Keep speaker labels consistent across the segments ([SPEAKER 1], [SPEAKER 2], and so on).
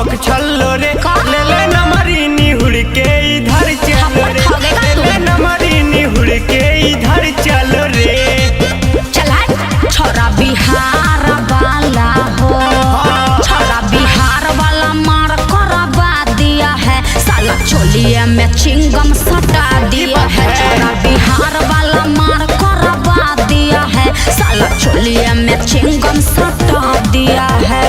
[SPEAKER 1] ठोक छल्लो रे ले ले नमरी निहुड़ के इधर चलो रे ले ले नमरी निहुड़ के इधर चलो रे।
[SPEAKER 2] चला छोरा बिहार वाला हो छोरा बिहार वाला मार करवा दिया है साला चोलिया में चिंगम सटा दिया है। छोरा बिहार वाला मार करवा दिया है साला चोलिया में चिंगम सटा दिया है।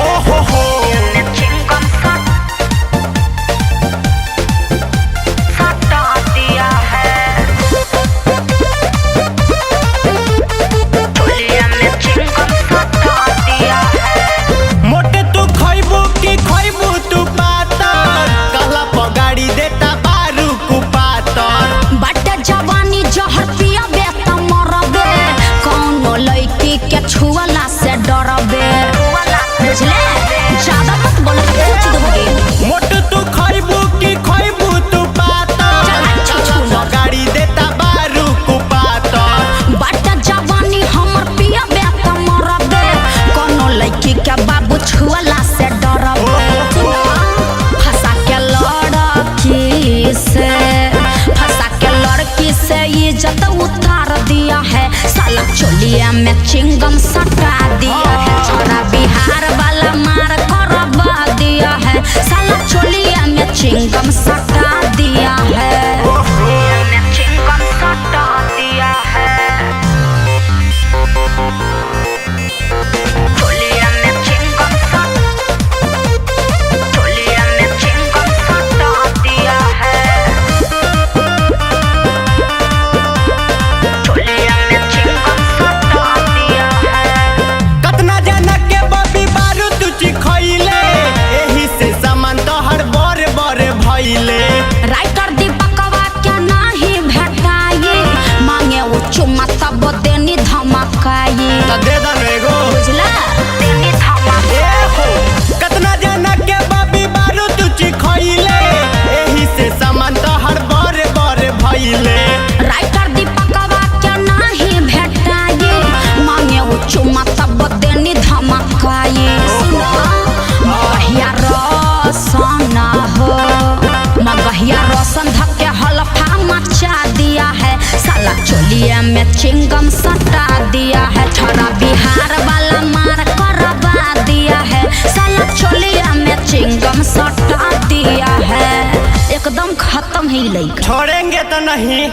[SPEAKER 2] छुआला से डरबे बुझले ज्यादा मत बोल पूछ दोगे
[SPEAKER 1] मोट तू खइबू की खइबू तू पाता गाड़ी देता बारू को पाता
[SPEAKER 2] बट जवानी हमर पिया बे त मरबे कोनो लड़की के बाबू छुआला से डरबे फंसा के लड़की से इज्जत उतार दिया है साला चोलिया में चिंगम सटा दिया है। छोरा बिहार वाला मार करवा दिया है साला चोलिया में चिंगम सटा दिया है। चिंगम सटा दिया है चोलिया में चिंगम सटा दिया है। राइटर दीपकवा के नाही भेटाई मांगे वो चुम्मा तब देनी धमकाई
[SPEAKER 1] त दे दनेगो
[SPEAKER 2] बुझला देनी धमकाई
[SPEAKER 1] कतना जना के बाबी बारू तुची खइले एही से सामान तो हर बारे बारे भइले।
[SPEAKER 2] राइटर दीपकवा के नाही भेटाई मांगे वो चुम्मा तब देनी धमकाई। सुना महिया रोशन हो मगहिया रोशन धक्के हलफा मचा दिया है साला चोलिया में चिंगम सटा दिया है। छोरा बिहार वाला मार करवा दिया है साला चोलिया में चिंगम सटा दिया है। एकदम खत्म ही लइका
[SPEAKER 1] छोड़ेंगे तो नहीं।